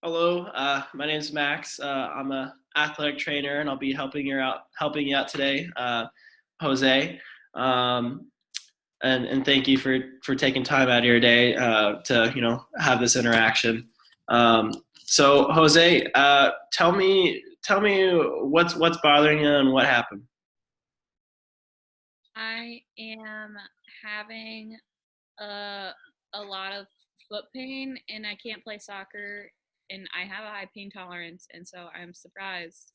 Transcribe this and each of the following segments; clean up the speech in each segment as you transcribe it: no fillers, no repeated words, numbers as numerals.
Hello, my name is Max. I'm a athletic trainer, and I'll be helping you out today, Jose. Um, and thank you for taking time out of your day to have this interaction. Um, so, Jose, tell me what's bothering you and what happened. I am having a a lot of foot pain and I can't play soccer and I have a high pain tolerance and so I'm surprised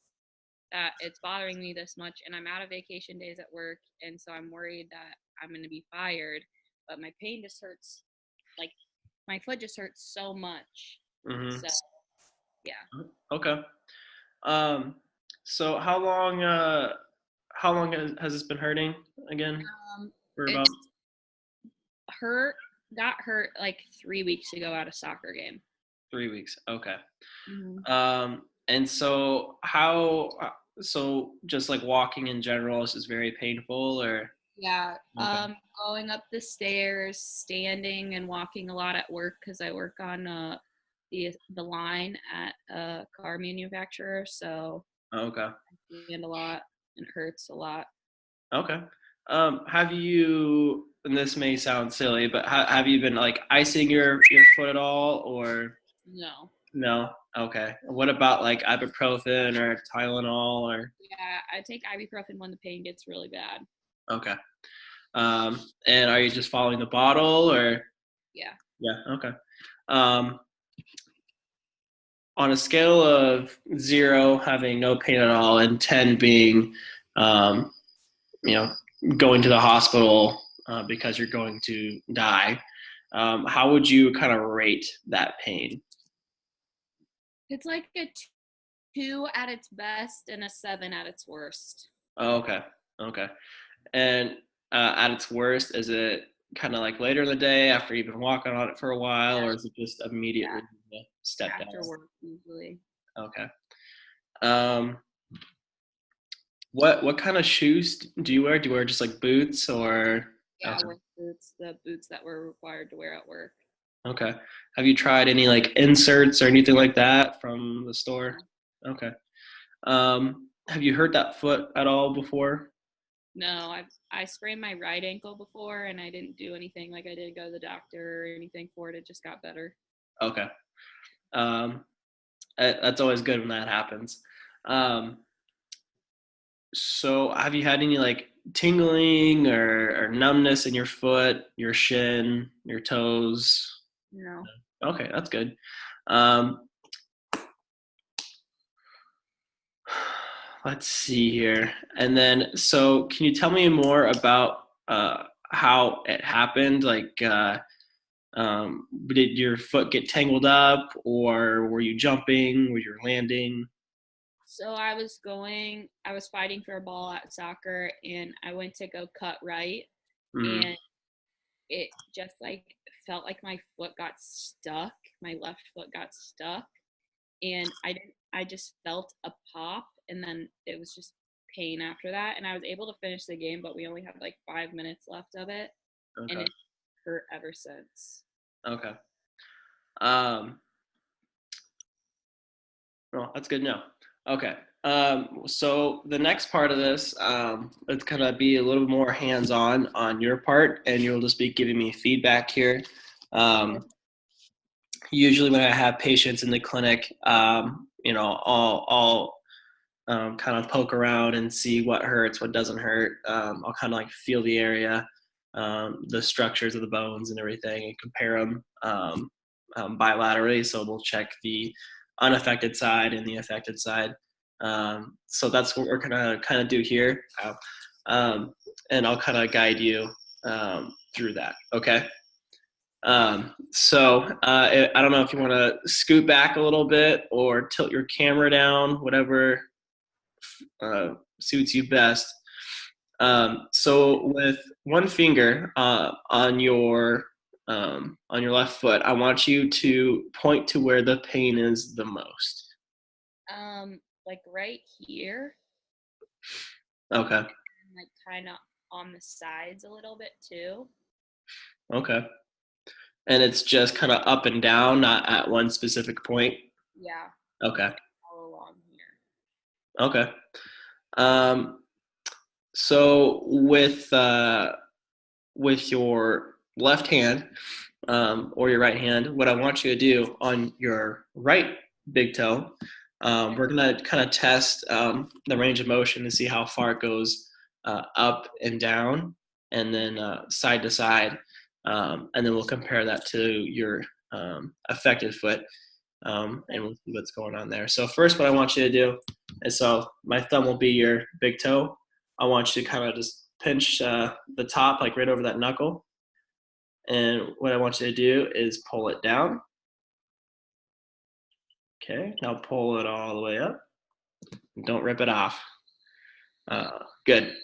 that it's bothering me this much and I'm out of vacation days at work and so I'm worried that I'm going to be fired, but my pain just hurts, like my foot just hurts so much. Hmm. So, yeah. Okay. Um, so how long has this been hurting again? For about It's hurt got hurt like 3 weeks ago at a soccer game. 3 weeks. Okay. Mhm. And so just like walking in general is just very painful or Yeah, okay. going up the stairs, standing and walking a lot at work because I work on the line at a car manufacturer, so Okay. I stand a lot and it hurts a lot. Okay. Have you, and this may sound silly, but have you been like icing your foot at all or No. no? Okay. What about like ibuprofen or Tylenol or Yeah, I take ibuprofen when the pain gets really bad. okay. And are you just following the bottle or Yeah. yeah, okay. Um, on a scale of 0 having no pain at all and 10 being um, you know going to the hospital because you're going to die, how would you kind of rate that pain? It's like a 2 at its best and a 7 at its worst. Oh, okay. Okay. And at its worst, is it kind of like later in the day after you've been walking on it for a while, or Yeah, is it just immediately yeah, step down? after work usually. Okay. um, what kind of shoes do you wear? Do you wear just like boots or Yeah, okay. work boots, the boots that we're required to wear at work. Okay. Have you tried any like inserts or anything like that from the store? No. Okay. Have you hurt that foot at all before? No, I sprained my right ankle before and I didn't do anything. Like I didn't go to the doctor or anything for it. It just got better. Okay. Um, that's always good when that happens. Um, so have you had any like tingling or numbness in your foot, your shin, your toes? No. Okay, that's good. Um, let's see here. And then, so can you tell me more about how it happened? Like, did your foot get tangled up, or were you jumping? Were you landing? So I was fighting for a ball at soccer and I went to go cut right Mm, and it just like felt like my foot got stuck. My left foot got stuck and I just felt a pop and then it was just pain after that and I was able to finish the game but we only had like 5 minutes left of it and okay. it hurt ever since. Okay. Um, well, that's good to know. Okay. So the next part of this, it's gonna be a little more hands-on on your part, and you'll just be giving me feedback here. Okay. Um, usually, when I have patients in the clinic, I'll kind of poke around and see what hurts, what doesn't hurt. I'll kind of like feel the area, the structures of the bones and everything, and compare them bilaterally. So we'll check the unaffected side and the affected side. So that's what we're gonna kind of do here, um, and I'll kind of guide you through that. Okay. I don't know if you want to scoot back a little bit or tilt your camera down, whatever suits you best. So with one finger on your left foot, I want you to point to where the pain is the most. Like right here, Okay. and like kind of on the sides a little bit too. Okay. And it's just kind of up and down, not at one specific point. Yeah, Okay. all along here. Okay. Um, so with your left hand or your right hand, what I want you to do on your right big toe, Okay. we're gonna kind of test the range of motion to see how far it goes up and down, and then side to side, and then we'll compare that to your affected foot, Okay. and we'll see what's going on there. So first, what I want you to do is, so my thumb will be your big toe. I want you to kind of just pinch the top, like right over that knuckle. And what I want you to do is pull it down. Okay, now pull it all the way up. Don't rip it off. Good.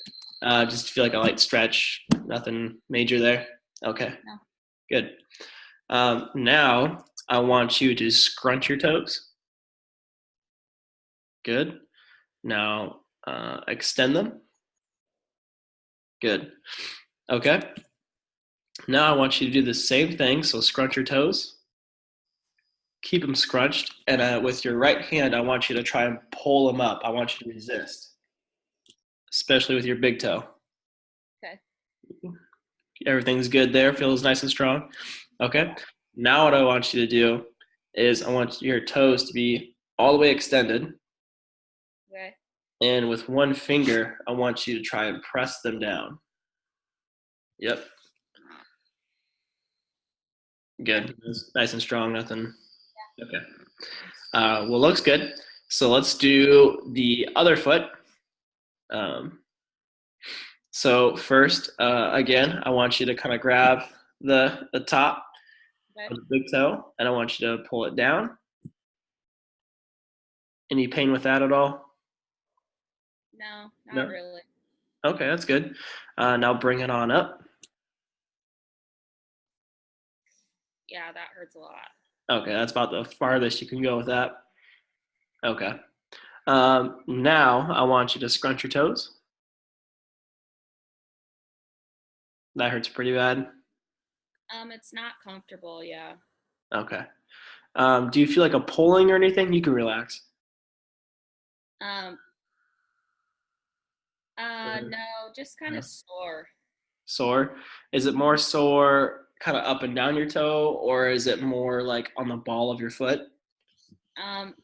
Just feel like a light stretch. Nothing major there. Okay, No. good. Now I want you to scrunch your toes. Good. Now extend them. Good. Okay. Now I want you to do the same thing. So scrunch your toes. Keep them scrunched. And with your right hand, I want you to try and pull them up. I want you to resist, especially with your big toe. Okay. Everything's good there. Feels nice and strong. Okay. Yeah. Now what I want you to do is I want your toes to be all the way extended. Okay. And with one finger, I want you to try and press them down. Yep. Okay. Good. Nice and strong. Nothing. Okay. Well, looks good. So let's do the other foot. Um, so first, again, I want you to kind of grab the top Okay. of the big toe, and I want you to pull it down. Any pain with that at all? No, not No. really. Okay, that's good. Now bring it on up. Yeah, that hurts a lot. Okay, that's about the farthest you can go with that. Okay. Now I want you to scrunch your toes. That hurts pretty bad. It's not comfortable. Yeah. Okay. Do you feel like a pulling or anything? You can relax. Um. Or No, just kind of no? sore. Sore? Is it more sore kind of up and down your toe, or is it more like on the ball of your foot?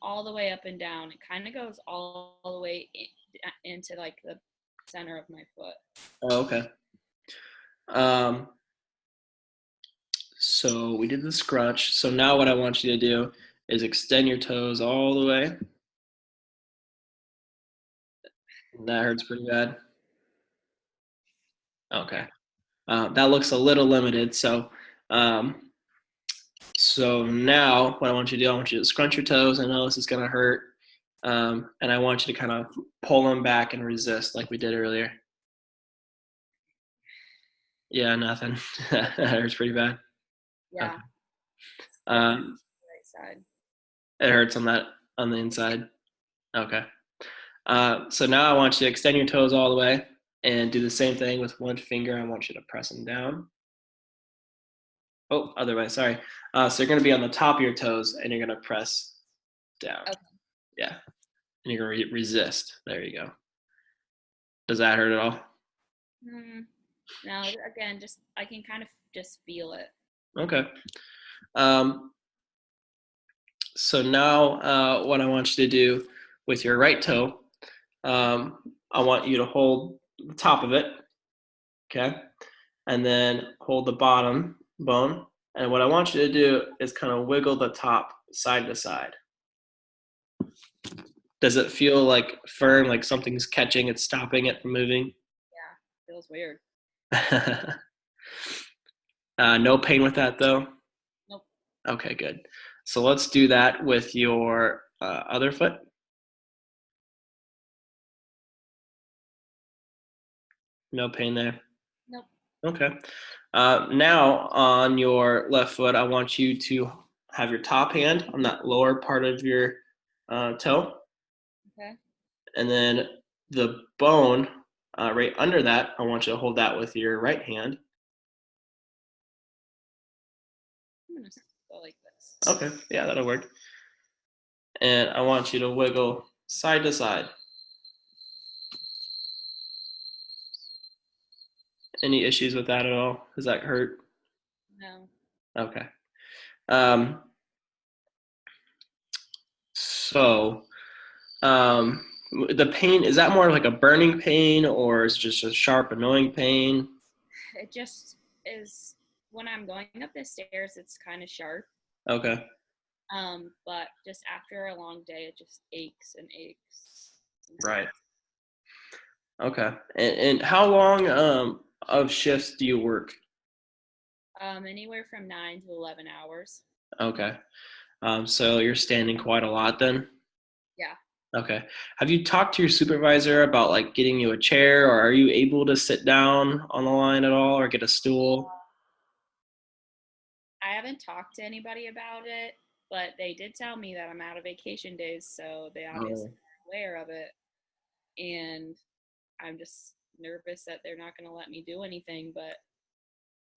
All the way up and down. It kind of goes all the way into like the center of my foot. Oh, okay. Um, so we did the scrunch. So now what I want you to do is extend your toes all the way. That hurts pretty bad. Okay. That looks a little limited. Um, so now what I want you to do, I want you to scrunch your toes. I know this is going to hurt. And I want you to kind of pull them back and resist like we did earlier. Yeah, nothing. That hurts pretty bad. Okay. Yeah, definitely Um, the right side. it hurts on the inside. Okay. So now I want you to extend your toes all the way and do the same thing with one finger. I want you to press them down. Oh, other way. Sorry. So you're going to be on the top of your toes and you're going to press down. Okay. Yeah. And you're going to resist. There you go. Does that hurt at all? No, again, just I can kind of just feel it. Okay. Um, so now what I want you to do with your right toe, I want you to hold the top of it. Okay. And then hold the bottom bone. And what I want you to do is kind of wiggle the top side to side. Does it feel like firm, like something's catching, it's stopping it from moving? Yeah, feels weird. No pain with that though? Nope. Okay, good. So let's do that with your other foot. No pain there. Nope. Okay. Now on your left foot, I want you to have your top hand on that lower part of your toe, Okay. and then the bone right under that, I want you to hold that with your right hand. I'm gonna go like this. Okay, yeah, that'll work. and I want you to wiggle side to side. Any issues with that at all? Does that hurt? No. Okay. Um, so um, the pain, is that more like a burning pain or is it just a sharp, annoying pain? It just is when I'm going up the stairs, it's kind of sharp. Okay. But just after a long day, it just aches and aches. And so Right. Okay. And how long of shifts do you work? anywhere from 9 to 11 hours. Okay. So you're standing quite a lot then? Yeah. Okay. Have you talked to your supervisor about like getting you a chair, or are you able to sit down on the line at all or get a stool? I haven't talked to anybody about it, but they did tell me that I'm out of vacation days, so they obviously Oh, are aware of it. And I'm just nervous that they're not going to let me do anything, but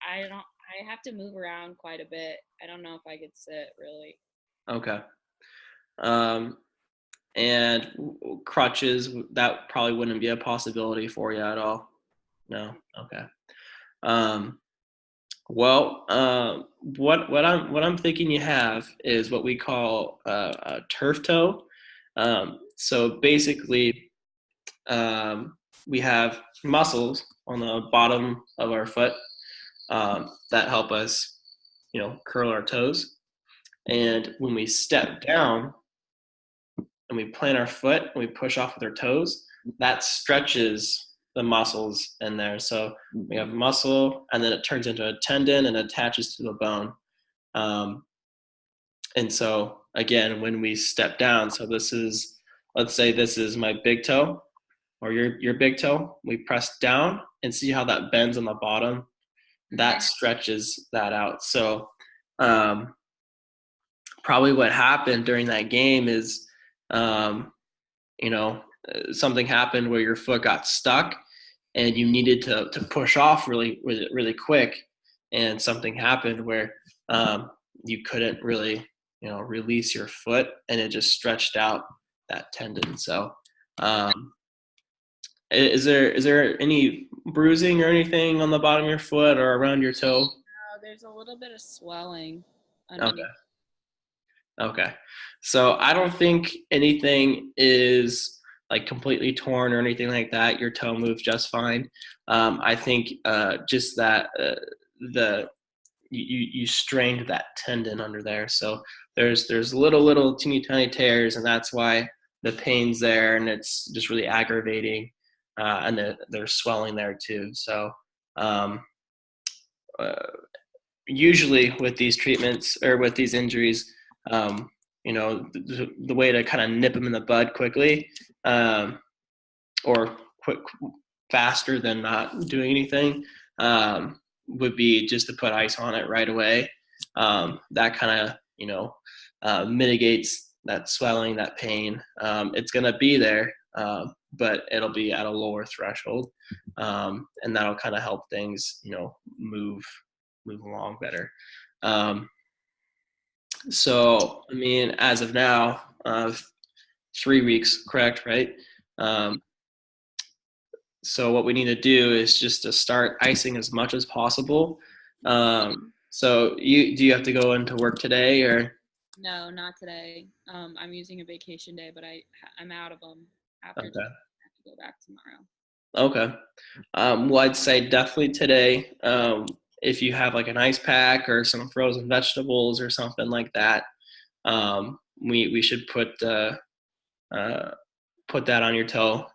I have to move around quite a bit. I don't know if I could sit really. okay. Um, and crutches, that probably wouldn't be a possibility for you at all. No. Okay. Um, well, what I'm thinking you have is what we call a turf toe. So basically, um, we have muscles on the bottom of our foot that help us, curl our toes. And when we step down and we plant our foot and we push off with our toes, that stretches the muscles in there. So we have muscle, and then it turns into a tendon and attaches to the bone. Um, and so again, when we step down, so this is, let's say this is my big toe or your big toe. We press down and see how that bends on the bottom. That Mm-hmm. stretches that out. So um, probably what happened during that game is, um, something happened where your foot got stuck and you needed to push off really, really, really quick. And something happened where you couldn't really, release your foot, and it just stretched out that tendon. So, is there any bruising or anything on the bottom of your foot or around your toe? Oh, there's a little bit of swelling Okay. underneath. Okay. So I don't think anything is like completely torn or anything like that. Your toe moves just fine. I think just that the you strained that tendon under there. So there's little teeny tiny tears, and that's why the pain's there, and it's just really aggravating, and there's swelling there too. So um, uh, usually with these treatments or with these injuries, the way to kind of nip them in the bud quickly, or quick faster than not doing anything, would be just to put ice on it right away. That kind of mitigates that swelling, that pain. It's going to be there, but it'll be at a lower threshold, and that'll kind of help things move along better. Um, so, I mean, as of now, 3 weeks, correct, right? Um, so what we need to do is just to start icing as much as possible. So do you have to go into work today or? No, not today. I'm using a vacation day, but I'm out of them after today. Okay. I have to go back tomorrow. Okay. Well, I'd say definitely today. If you have like an ice pack or some frozen vegetables or something like that, we should uh, put that on your toe.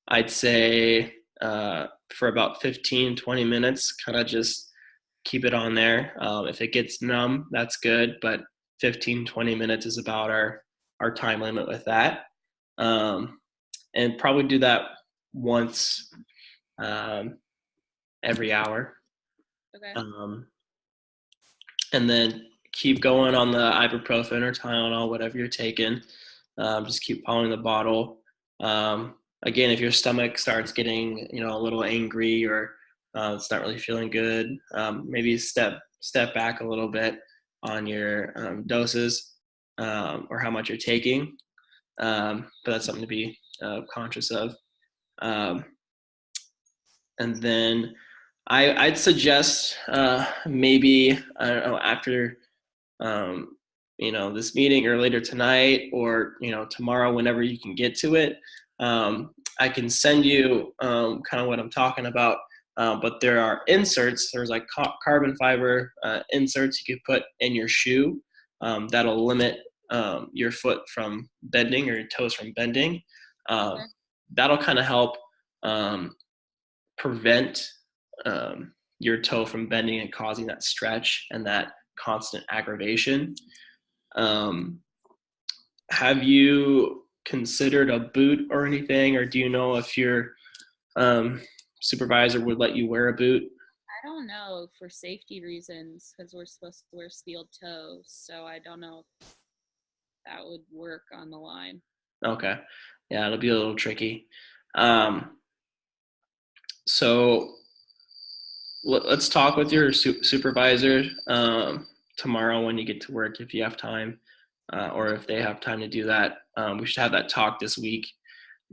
I'd say for about 15, 20 minutes, kind of just keep it on there. If it gets numb, that's good, but 15, 20 minutes is about our time limit with that. Um, and probably do that once um, every hour. Okay. Um, and then keep going on the ibuprofen or Tylenol, whatever you're taking. Just keep following the bottle. Again, if your stomach starts getting a little angry or it's not really feeling good, maybe step back a little bit on your doses. or how much you're taking. But that's something to be conscious of. Um, and then I'd suggest maybe, I don't know, after um, this meeting or later tonight or tomorrow, whenever you can get to it. I can send you kind of what I'm talking about. But there are inserts. There's like carbon fiber inserts you could put in your shoe that'll limit your foot from bending or your toes from bending. Okay. That'll kind of help um, prevent your toe from bending and causing that stretch and that constant aggravation. Um, have you considered a boot or anything, or do you know if your um, supervisor would let you wear a boot? I don't know for safety reasons because we're supposed to wear steel toes, so I don't know if that would work on the line. Okay, yeah, it'll be a little tricky. Um, so let's talk with your supervisor tomorrow when you get to work if you have time, or if they have time to do that. We should have that talk this week.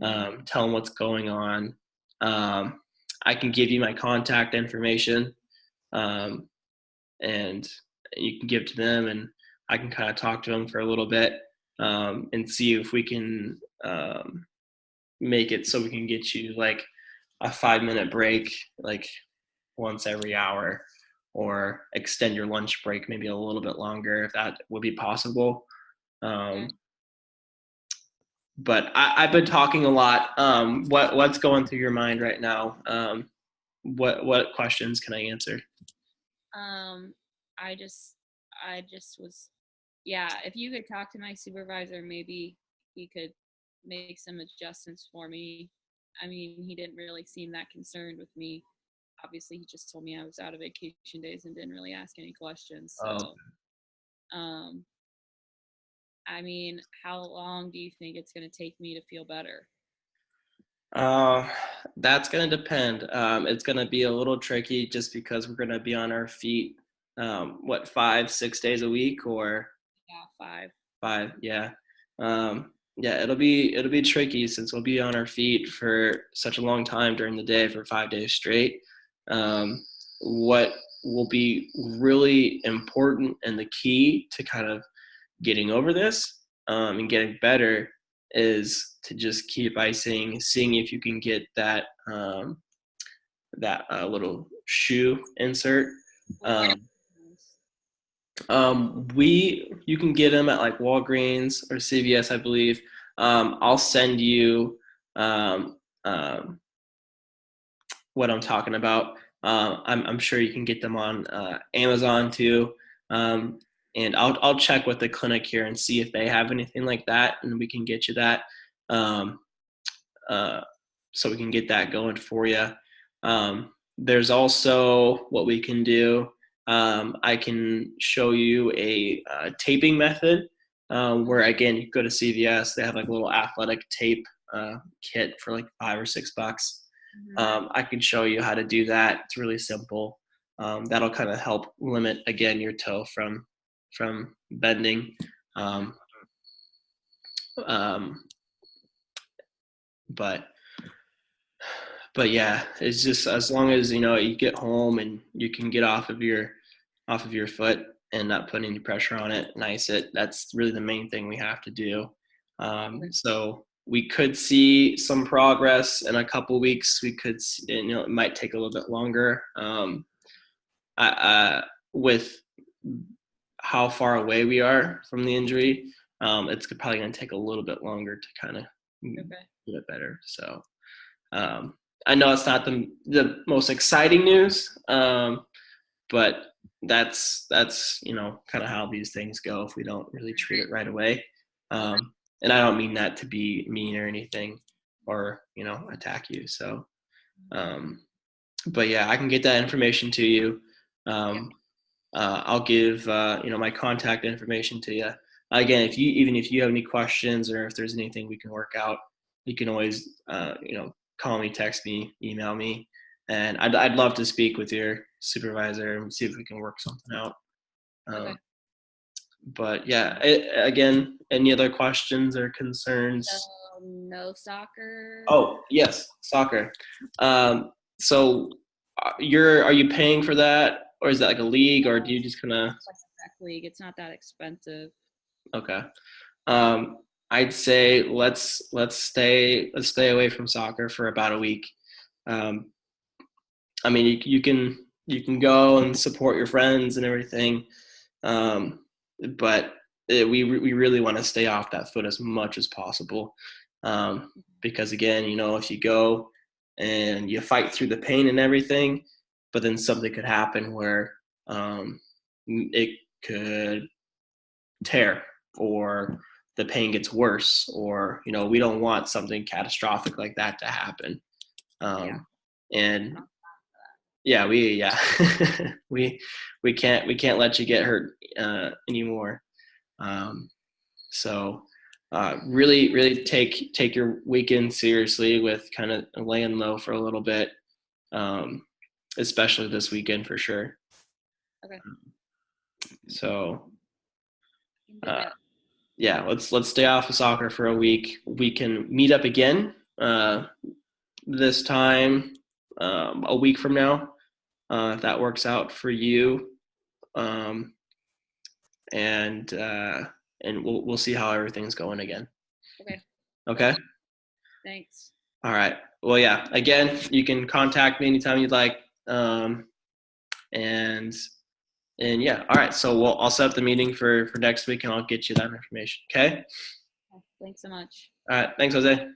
Mm-hmm. Tell them what's going on. Um, I can give you my contact information, um, and you can give to them, and I can kind of talk to them for a little bit and see if we can make it so we can get you like a 5 minute break, like once every hour, or extend your lunch break maybe a little bit longer if that would be possible. Okay. Um, but I've been talking a lot. What's going through your mind right now? What questions can I answer? Um, I just was, yeah. If you could talk to my supervisor, maybe he could make some adjustments for me. I mean, he didn't really seem that concerned with me. Obviously, he just told me I was out of vacation days and didn't really ask any questions. Oh, So, um, I mean, how long do you think it's going to take me to feel better? uh, that's gonna depend. It's gonna be a little tricky just because we're gonna be on our feet. What, 5, 6 days a week, or Yeah, 5. 5? Yeah. Yeah, it'll be tricky since we'll be on our feet for such a long time during the day for 5 days straight. What will be really important and the key to kind of getting over this and getting better is to just keep icing, seeing if you can get that little shoe insert. Where? Um, you can get them at like Walgreens or CVS, I believe. I'll send you um, um, what I'm talking about. I'm sure you can get them on Amazon too. Um, and I'll check with the clinic here and see if they have anything like that, and we can get you that. Um, uh, so we can get that going for you. There's also what we can do. I can show you a taping method where, again, you go to CVS. They have like a little athletic tape kit for like $5 or $6. Mm-hmm. I can show you how to do that. It's really simple. That'll kind of help limit, again, your toe from bending. Um, um, but but yeah, it's just as long as you get home and you can get off of your foot and not put any pressure on it and ice it. That's really the main thing we have to do. So we could see some progress in a couple weeks. We could, it might take a little bit longer. With how far away we are from the injury, it's probably going to take a little bit longer to kind of Okay. get it better. So. Um, I know it's not the most exciting news, but that's kind of how these things go if we don't really treat it right away. Okay. And I don't mean that to be mean or anything, or attack you. So, um, but yeah, I can get that information to you. Yeah. Um, I'll give my contact information to you. Again, if you have any questions or if there's anything we can work out, you can always call me, text me, email me, and I'd love to speak with your supervisor and see if we can work something out. Okay. Um, But yeah, again, any other questions or concerns? No soccer. Oh, yes, soccer. So are you paying for that, or is that like a league, or do you just kind of? It's like a rec league. It's not that expensive. Okay. Um, I'd say let's stay away from soccer for about a week. Um, I mean, you can go and support your friends and everything, um, but we really want to stay off that foot as much as possible, because again, if you go and you fight through the pain and everything, but then something could happen where it could tear, or the pain gets worse, or we don't want something catastrophic like that to happen. Yeah. And yeah, we we can't let you get hurt anymore. um, so really take your weekend seriously with kind of laying low for a little bit, um, especially this weekend for sure. Okay. So Can do uh, it. yeah, let's stay off of soccer for a week. We can meet up again this time a week from now, if that works out for you. Um, and we'll see how everything's going again. Okay. Okay. Thanks. All right. Well, yeah. Again, you can contact me anytime you'd like. And yeah. All right. So I'll set up the meeting for next week, and I'll get you that information. Okay. Thanks so much. All right. Thanks, Jose.